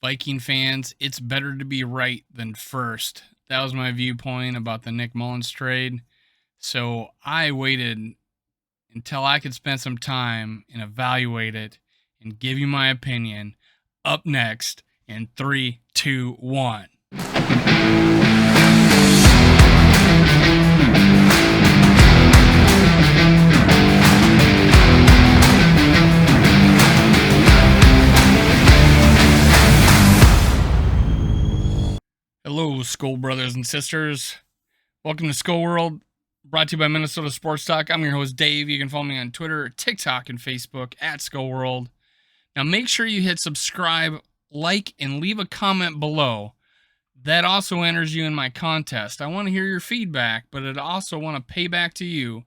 Viking fans, it's better to be right than first. That was my viewpoint about the Nick Mullens trade. So I waited until I could spend some time and evaluate it and give you my opinion. Up next in 3, 2, 1. Hello, Skull brothers and sisters. Welcome to Skull World, brought to you by Minnesota Sports Talk. I'm your host, Dave. You can follow me on Twitter, TikTok, and Facebook at Skull World. Now, make sure you hit subscribe, like, and leave a comment below. That also enters you in my contest. I want to hear your feedback, but I also want to pay back to you.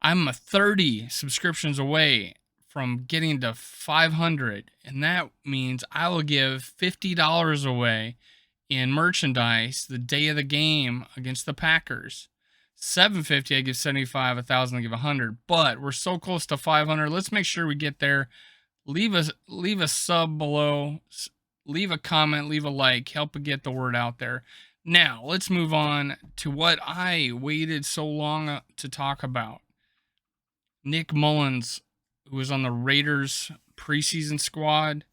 I'm 30 subscriptions away from getting to 500, and that means I will give $50 away in merchandise the day of the game against the Packers. $750, I give 75, $1,000, I give 100. But we're so close to 500. Let's make sure we get there. Leave a sub below, leave a comment, leave a like, help get the word out there. Now let's move on to what I waited so long to talk about. Nick Mullens, who was on the Raiders preseason squad.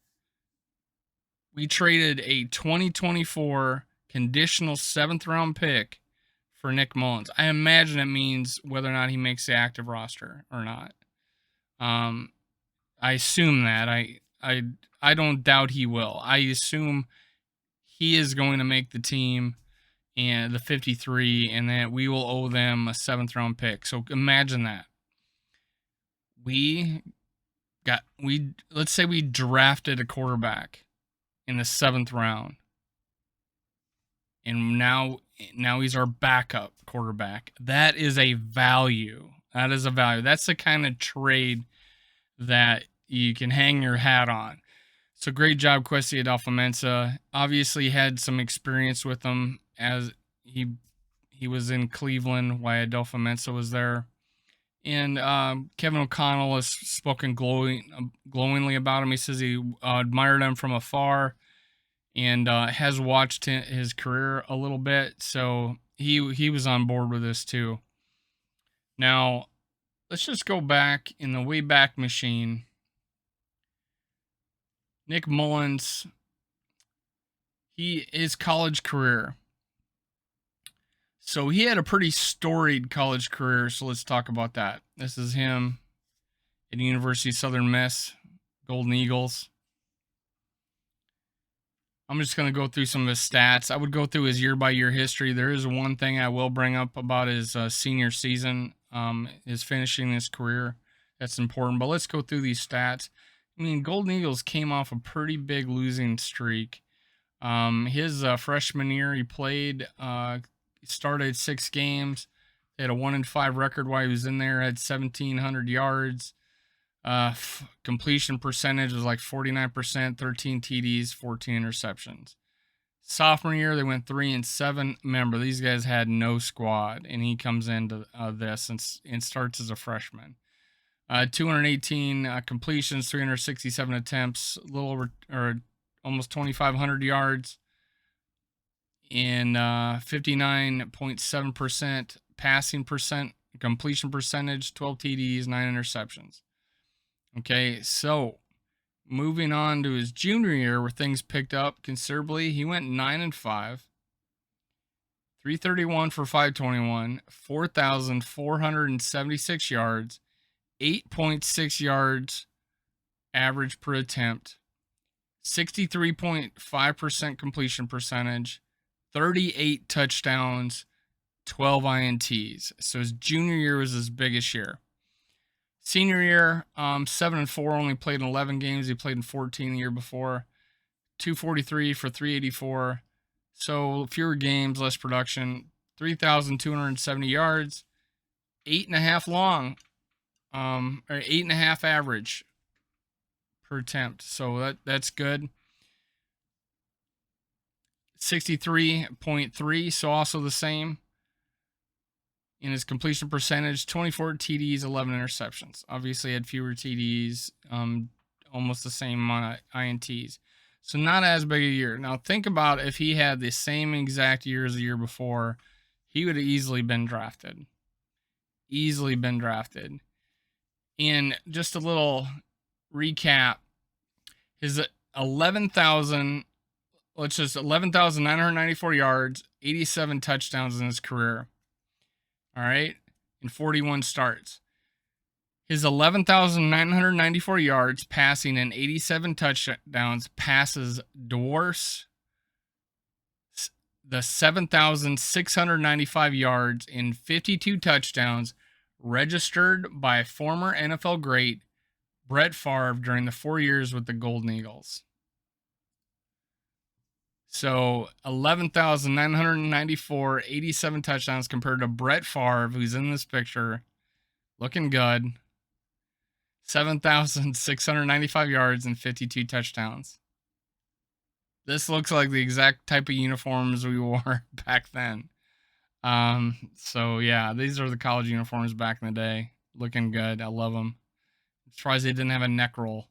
We traded a 2024 conditional 7th round pick for Nick Mullens. I imagine it means whether or not he makes the active roster or not. I assume that. I don't doubt he will. I assume he is going to make the team and the 53, and that we will owe them a 7th round pick. So imagine that. Let's say we drafted a quarterback in the 7th round, and now he's our backup quarterback. That is a value. That's the kind of trade that you can hang your hat on. So great job, Kwesi Adolfo-Mensah. Obviously had some experience with him as he was in Cleveland while Adolfo-Mensah was there. And Kevin O'Connell has spoken glowingly about him. He says he admired him from afar and has watched his career a little bit. So he was on board with this too. Now, let's just go back in the Wayback Machine. Nick Mullens, his college career. So he had a pretty storied college career, so let's talk about that. This is him at the University of Southern Miss, Golden Eagles. I'm just going to go through some of his stats. I would go through his year-by-year history. There is one thing I will bring up about his senior season, his finishing his career. That's important, but let's go through these stats. I mean, Golden Eagles came off a pretty big losing streak. His freshman year, he played... started 6 games. He had a 1-5 record while he was in there. Had 1,700 yards. Completion percentage was like 49%. 13 TDs, 14 interceptions. Sophomore year, they went 3-7. Remember, these guys had no squad, and he comes into this and starts as a freshman. 218 completions, 367 attempts, a little over or almost 2,500 yards. In 59.7% passing completion percentage, 12 TDs, 9 interceptions. Okay, so moving on to his junior year where things picked up considerably, he went 9-5, 331 for 521, 4,476 yards, 8.6 yards average per attempt, 63.5% completion percentage, 38 touchdowns, 12 INTs. So his junior year was his biggest year. Senior year, 7-4, only played in 11 games. He played in 14 the year before. 243 for 384. So fewer games, less production. 3,270 yards, 8.5 long, or 8.5 average per attempt. So that's good. 63.3, so also the same. In his completion percentage, 24 TDs, 11 interceptions. Obviously had fewer TDs, almost the same amount of INTs. So not as big a year. Now think about if he had the same exact year as the year before, he would have easily been drafted. Easily been drafted. In just a little recap, his 11,994 yards, 87 touchdowns in his career. All right, in 41 starts. His 11,994 yards passing and 87 touchdowns passes dwarfs the 7,695 yards in 52 touchdowns registered by former NFL great Brett Favre during the 4 years with the Golden Eagles. So 11,994, 87 touchdowns compared to Brett Favre, who's in this picture, looking good. 7,695 yards and 52 touchdowns. This looks like the exact type of uniforms we wore back then. So yeah, these are the college uniforms back in the day. Looking good. I love them. I'm surprised they didn't have a neck roll.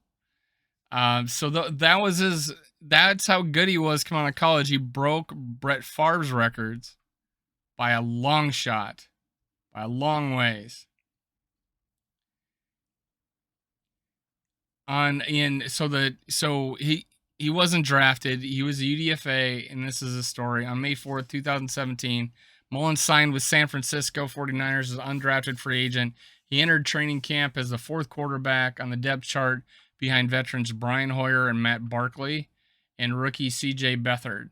So that was that's how good he was coming out of college. He broke Brett Favre's records by a long shot, by a long ways. So he wasn't drafted. He was a UDFA, and this is a story. On May 4th, 2017, Mullens signed with San Francisco 49ers as an undrafted free agent. He entered training camp as the fourth quarterback on the depth chart behind veterans Brian Hoyer and Matt Barkley and rookie C.J. Beathard.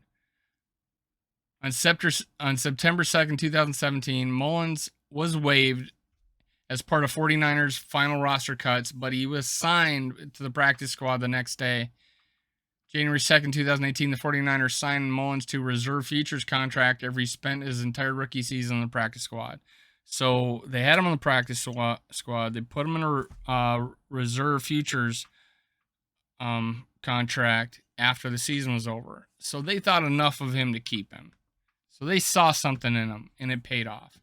On September 2nd, 2017, Mullens was waived as part of 49ers' final roster cuts, but he was signed to the practice squad the next day. January 2nd, 2018, the 49ers signed Mullens to a reserve futures contract after he spent his entire rookie season on the practice squad. So they had him on the practice squad. They put him in a reserve futures contract after the season was over. So they thought enough of him to keep him. So they saw something in him, and it paid off.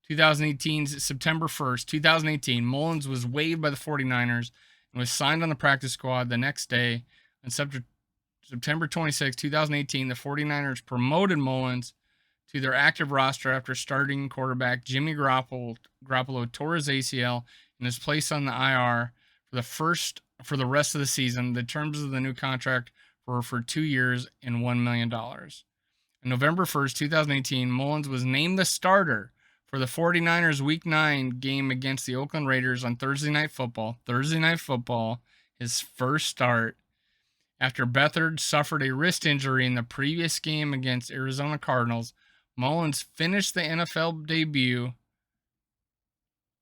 2018, September 1st, 2018, Mullens was waived by the 49ers and was signed on the practice squad the next day. On September 26, 2018, the 49ers promoted Mullens to their active roster after starting quarterback Jimmy Garoppolo tore his ACL and is placed on the IR for the rest of the season. The terms of the new contract were for 2 years and $1 million. On November 1st, 2018, Mullens was named the starter for the 49ers Week 9 game against the Oakland Raiders on Thursday Night Football. His first start, after Beathard suffered a wrist injury in the previous game against Arizona Cardinals. Mullens finished the NFL debut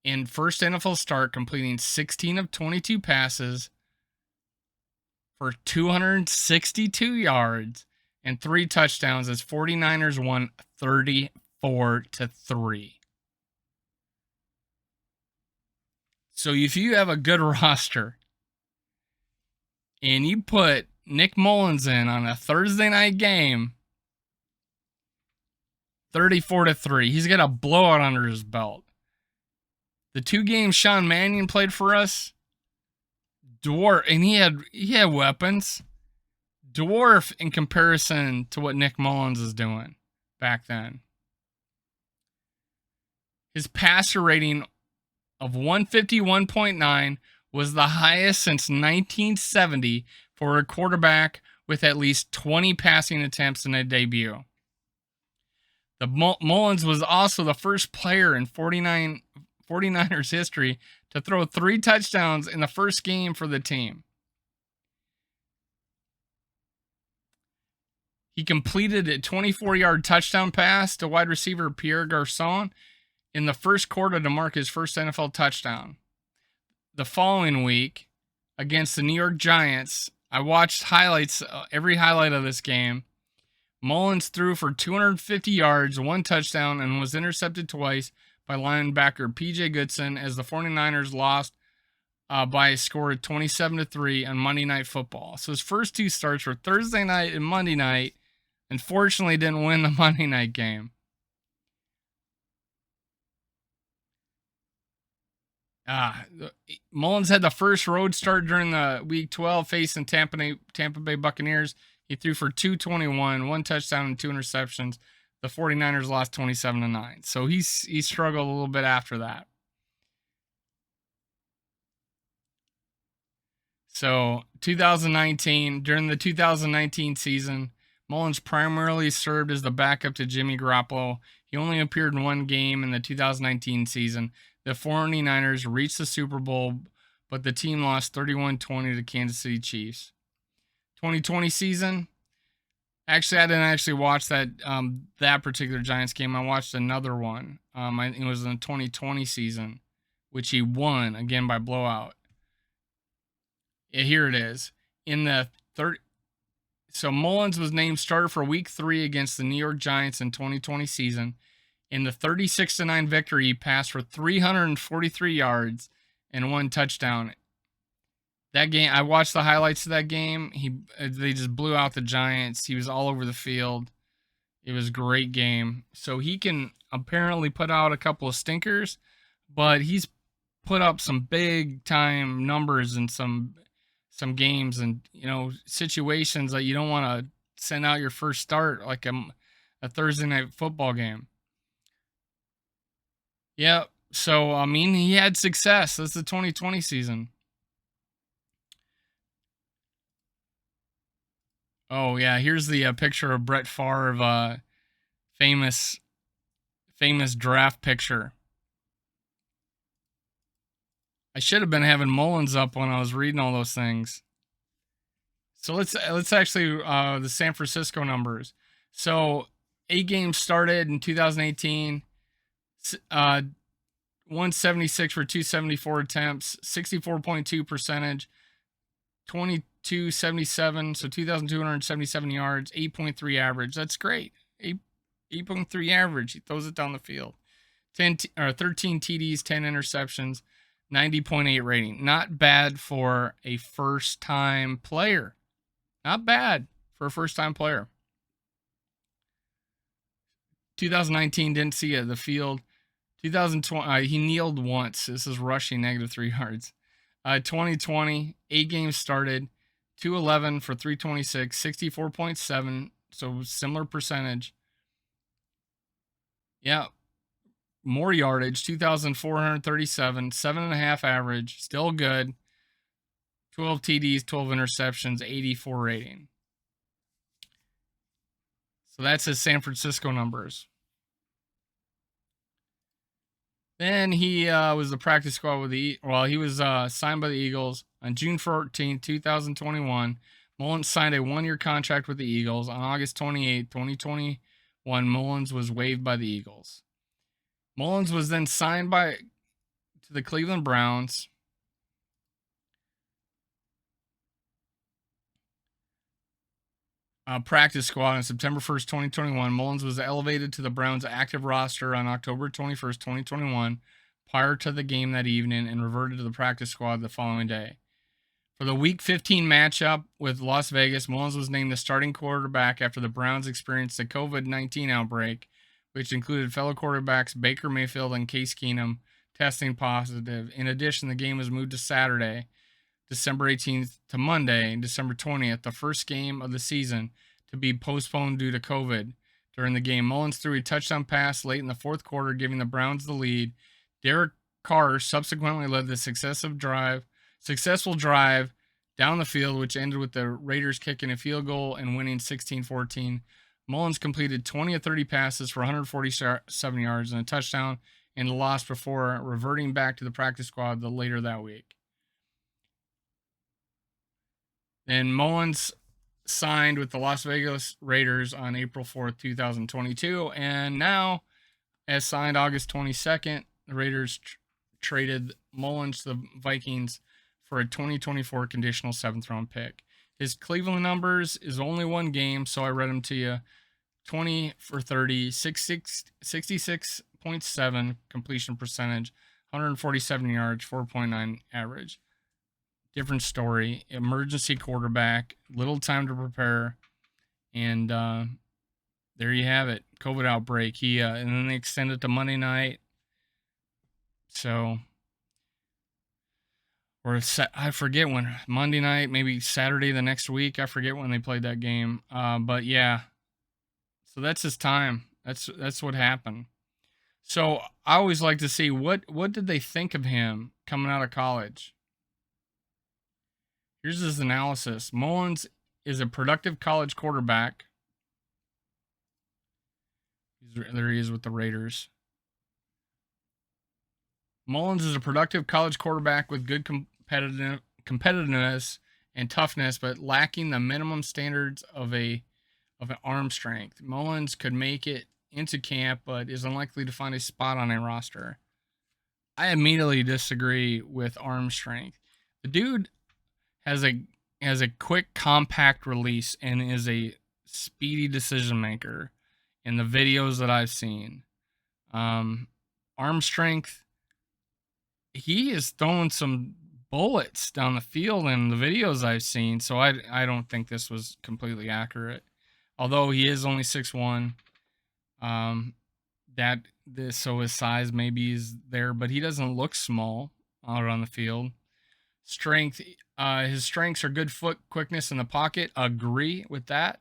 in first NFL start, completing 16 of 22 passes for 262 yards and 3 touchdowns as 49ers won 34-3. So if you have a good roster and you put Nick Mullens in on a Thursday night game, 34-3, he's got a blowout under his belt. The 2 games Sean Mannion played for us, dwarf, and he had weapons. Dwarf in comparison to what Nick Mullens is doing back then. His passer rating of 151.9 was the highest since 1970 for a quarterback with at least 20 passing attempts in a debut. The Mullens was also the first player in 49ers history to throw 3 touchdowns in the first game for the team. He completed a 24-yard touchdown pass to wide receiver Pierre Garçon in the first quarter to mark his first NFL touchdown. The following week, against the New York Giants, I watched every highlight of this game. Mullens threw for 250 yards, 1 touchdown, and was intercepted twice by linebacker P.J. Goodson as the 49ers lost by a score of 27-3 on Monday Night Football. So his first 2 starts were Thursday night and Monday night. Unfortunately, didn't win the Monday night game. Mullens had the first road start during the Week 12 facing Tampa Bay Buccaneers. He threw for 221, one touchdown and two interceptions. The 49ers lost 27-9. So he struggled a little bit after that. So 2019, during the 2019 season, Mullens primarily served as the backup to Jimmy Garoppolo. He only appeared in one game in the 2019 season. The 49ers reached the Super Bowl, but the team lost 31-20 to Kansas City Chiefs. 2020 season, actually, I didn't actually watch that particular Giants game. I watched another one. It was in the 2020 season, which he won again by blowout. Here it is. In the third, so Mullens was named starter for Week 3 against the New York Giants in 2020 season. In the 36-9 victory, he passed for 343 yards and one touchdown. That game, I watched the highlights of that game. They just blew out the Giants. He was all over the field. It was a great game. So he can apparently put out a couple of stinkers, but he's put up some big time numbers in some games and situations that you don't want to send out your first start like a Thursday night football game. Yeah, so I mean he had success. That's the 2020 season. Oh yeah, here's the picture of Brett Favre, famous draft picture. I should have been having Mullens up when I was reading all those things. So let's actually the San Francisco numbers. So 8 games started in 2018. 176 for 274 attempts, 64.2 percentage, 2277, so 2,277 yards, 8.3 average. That's great. 8.3 average. He throws it down the field. 13 TDs, 10 interceptions, 90.8 rating. Not bad for a first-time player. Not bad for a first-time player. 2019 didn't see the field. 2020, he kneeled once. This is rushing -3 yards. 2020, 8 games started, 211 for 326, 64.7, so similar percentage. Yeah, more yardage, 2,437, 7.5 average, still good. 12 TDs, 12 interceptions, 84 rating. So that's his San Francisco numbers. Then he was the practice squad with he was signed by the Eagles on June 14, 2021. Mullens signed a 1-year contract with the Eagles. On August 28, 2021, Mullens was waived by the Eagles. Mullens was then signed to the Cleveland Browns. Practice squad on September 1st, 2021. Mullens was elevated to the Browns' active roster on October 21st, 2021, prior to the game that evening, and reverted to the practice squad the following day. For the Week 15 matchup with Las Vegas, Mullens was named the starting quarterback after the Browns experienced a COVID-19 outbreak, which included fellow quarterbacks Baker Mayfield and Case Keenum testing positive. In addition, the game was moved to Saturday, December 18th to Monday, December 20th, the first game of the season, to be postponed due to COVID. During the game, Mullens threw a touchdown pass late in the fourth quarter, giving the Browns the lead. Derek Carr subsequently led the successful drive down the field, which ended with the Raiders kicking a field goal and winning 16-14. Mullens completed 20 of 30 passes for 147 yards and a touchdown and a loss before reverting back to the practice squad later that week. Then Mullens signed with the Las Vegas Raiders on April 4th, 2022, and now, as signed August 22nd, the Raiders traded Mullens to the Vikings for a 2024 conditional 7th-round pick. His Cleveland numbers is only one game, so I read them to you. 20 for 30, 66.7 completion percentage, 147 yards, 4.9 average. Different story. Emergency quarterback, little time to prepare, and there you have it. COVID outbreak. And then they extended to Monday night. So or I forget when, Monday night, maybe Saturday the next week. I forget when they played that game. But yeah, so that's his time. That's what happened. So I always like to see what did they think of him coming out of college. Here's his analysis. Mullens is a productive college quarterback. There he is with the Raiders. Mullens is a productive college quarterback with good competitiveness and toughness, but lacking the minimum standards of an arm strength. Mullens could make it into camp, but is unlikely to find a spot on a roster. I immediately disagree with arm strength. The dude has a quick, compact release and is a speedy decision maker in the videos that I've seen. Arm strength, he is throwing some bullets down the field in the videos I've seen, so I don't think this was completely accurate. Although he is only 6'1", so his size maybe is there, but he doesn't look small out on the field. Strength, his strengths are good foot quickness in the pocket. Agree with that.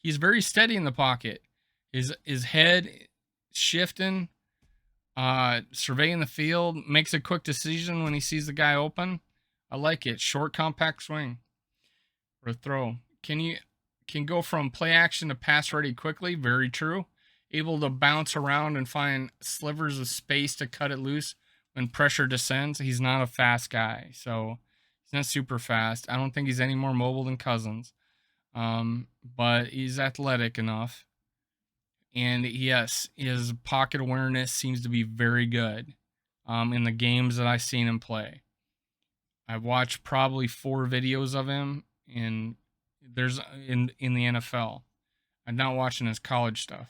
He's very steady in the pocket. His head shifting, surveying the field, makes a quick decision when he sees the guy open. I like it. Short, compact swing or throw. Can go from play action to pass ready quickly. Very true. Able to bounce around and find slivers of space to cut it loose when pressure descends. He's not a fast guy, so he's not super fast. I don't think he's any more mobile than Cousins, but he's athletic enough. And yes, his pocket awareness seems to be very good in the games that I've seen him play. I've watched probably 4 videos of him in the NFL. I'm not watching his college stuff.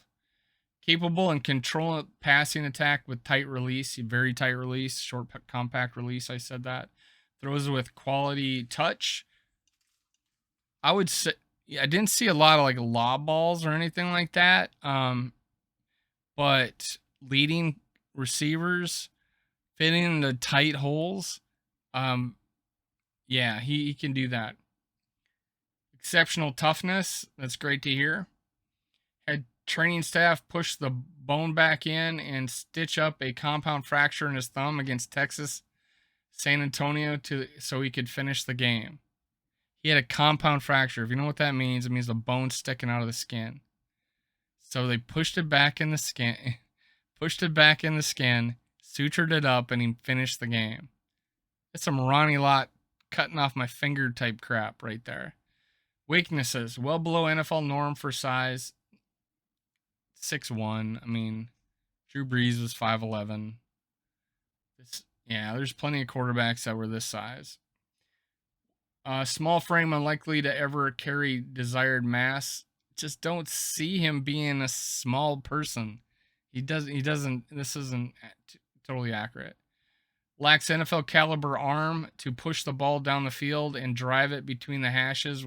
Capable and control passing attack with tight release, very tight release, short, compact release. I said that. Throws with quality touch. I would say I didn't see a lot of like lob balls or anything like that. But leading receivers, fitting into tight holes. Yeah, he can do that. Exceptional toughness. That's great to hear. Had training staff push the bone back in and stitch up a compound fracture in his thumb against Texas San Antonio so he could finish the game. He had a compound fracture. If you know what that means, it means the bone sticking out of the skin. So they pushed it back in the skin, sutured it up, and he finished the game. That's some Ronnie Lott cutting off my finger type crap right there. Weaknesses, well below NFL norm for size. 6'1". I mean, Drew Brees was 5'11". There's plenty of quarterbacks that were this size. Small frame, unlikely to ever carry desired mass. Just don't see him being a small person. He doesn't. This isn't totally accurate. Lacks NFL caliber arm to push the ball down the field and drive it between the hashes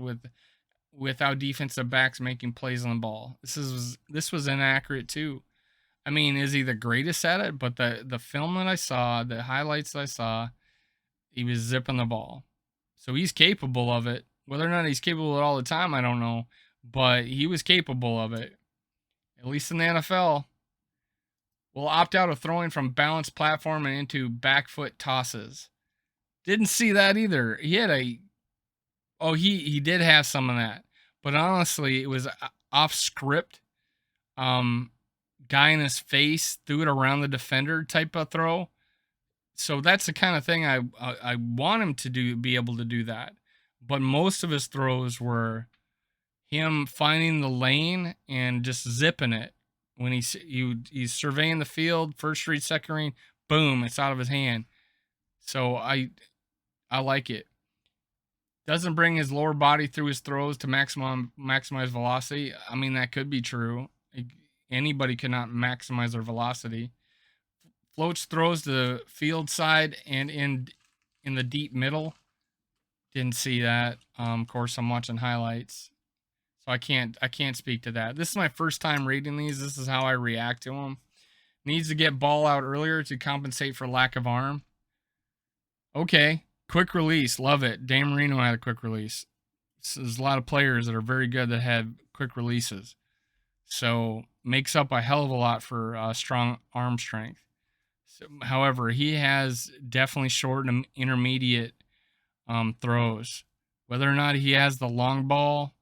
without defensive backs making plays on the ball. This was inaccurate too. I mean, is he the greatest at it? But the film that I saw, the highlights that I saw, he was zipping the ball. So he's capable of it. Whether or not he's capable of it all the time, I don't know. But he was capable of it, at least in the NFL. Will opt out of throwing from balanced platform and into back foot tosses. Didn't see that either. He had he did have some of that, but honestly, it was off script. Guy in his face threw it around the defender type of throw. So that's the kind of thing I want him to be able to do that. But most of his throws were him finding the lane and just zipping it. When he's surveying the field, first read, second read, boom, it's out of his hand. So I like it. Doesn't bring his lower body through his throws to maximize velocity. I mean, that could be true. Anybody cannot maximize their velocity. Floats throws to the field side and in the deep middle. Didn't see that. Of course, I'm watching highlights, so I can't speak to that. This is my first time reading these. This is how I react to them. Needs to get ball out earlier to compensate for lack of arm. Okay, quick release, love it. Dan Marino had a quick release. So there's a lot of players that are very good that have quick releases. So makes up a hell of a lot for strong arm strength. So, however, he has definitely short and intermediate throws. Whether or not he has the long ball,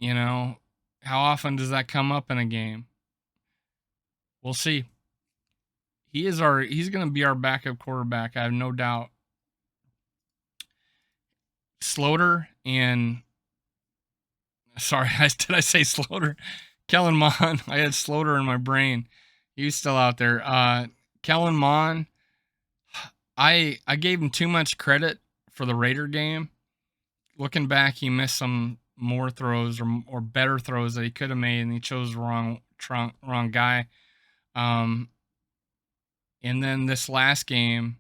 how often does that come up in a game? We'll see. He's going to be our backup quarterback. I have no doubt. Sloter and sorry, did I say Sloter? Kellen Mond. I had Sloter in my brain. He's still out there. Kellen Mond. I gave him too much credit for the Raider game. Looking back, he missed some more throws or better throws that he could have made, and he chose the wrong guy. And then this last game,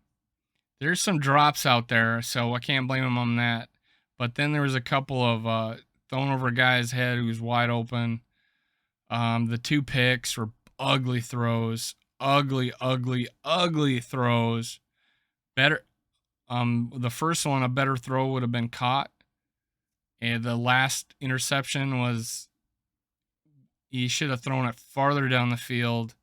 there's some drops out there, so I can't blame him on that. But then there was a couple of thrown over a guy's head who was wide open. The 2 picks were ugly throws, ugly throws. Better, the first one, a better throw would have been caught. And the last interception was, he should have thrown it farther down the field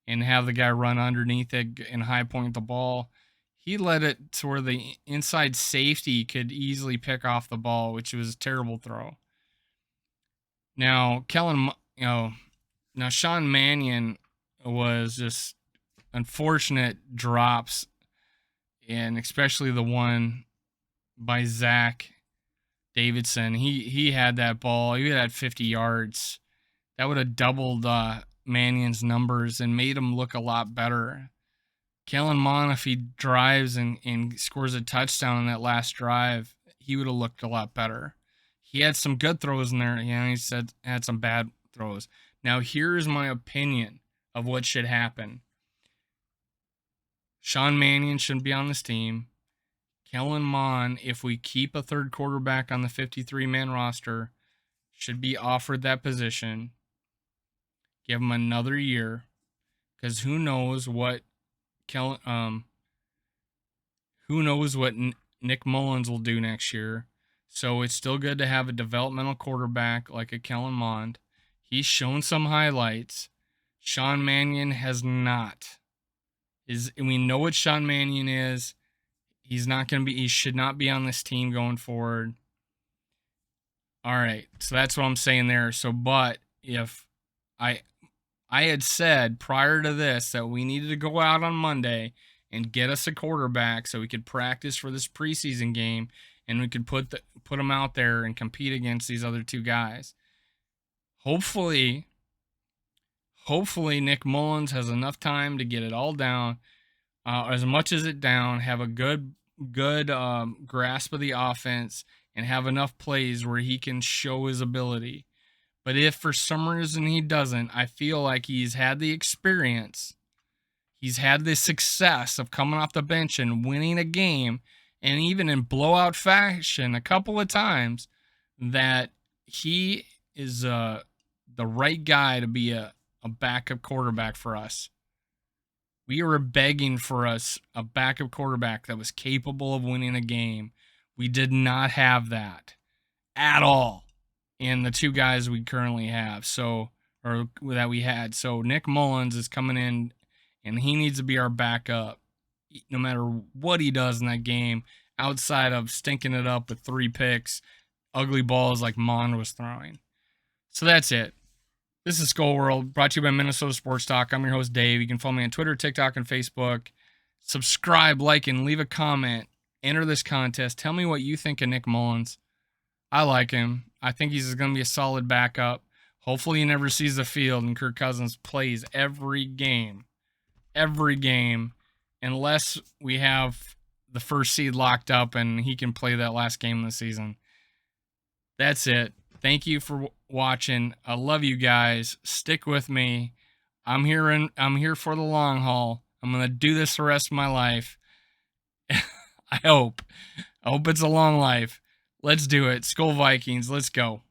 and have the guy run underneath it and high point the ball. He let it to where the inside safety could easily pick off the ball, which was a terrible throw. Now, Sean Mannion was just unfortunate drops, and especially the one by Zach Davidson. He had that ball. He had 50 yards. That would have doubled Mannion's numbers and made him look a lot better. Kellen Mond, if he drives and scores a touchdown in that last drive, he would have looked a lot better. He had some good throws in there. He had some bad throws. Now, here's my opinion of what should happen. Sean Mannion shouldn't be on this team. Kellen Mond, if we keep a third quarterback on the 53-man roster, should be offered that position. Give him another year, because who knows what Nick Mullens will do next year. So it's still good to have a developmental quarterback like a Kellen Mond. He's shown some highlights. Sean Mannion has not. We know what Sean Mannion is. He should not be on this team going forward. All right, so that's what I'm saying there. So, but if I had said prior to this that we needed to go out on Monday and get us a quarterback so we could practice for this preseason game and we could put them out there and compete against these other 2 guys. Hopefully Nick Mullens has enough time to get it all down, as much as it down, have a good grasp of the offense, and have enough plays where he can show his ability. But if for some reason he doesn't, I feel like he's had the experience. He's had the success of coming off the bench and winning a game, and even in blowout fashion a couple of times, that he is the right guy to be a backup quarterback for us. We were begging for us a backup quarterback that was capable of winning a game. We did not have that at all in the 2 guys we currently have. Or that we had. So Nick Mullens is coming in, and he needs to be our backup no matter what he does in that game, outside of stinking it up with 3 picks, ugly balls like Mond was throwing. So that's it. This is Skull World, brought to you by Minnesota Sports Talk. I'm your host, Dave. You can follow me on Twitter, TikTok, and Facebook. Subscribe, like, and leave a comment. Enter this contest. Tell me what you think of Nick Mullens. I like him. I think he's going to be a solid backup. Hopefully he never sees the field and Kirk Cousins plays every game, unless we have the first seed locked up and he can play that last game of the season. That's it. Thank you for watching. I love you guys. Stick with me. I'm here for the long haul. I'm going to do this the rest of my life. I hope it's a long life. Let's do it. Skol Vikings. Let's go.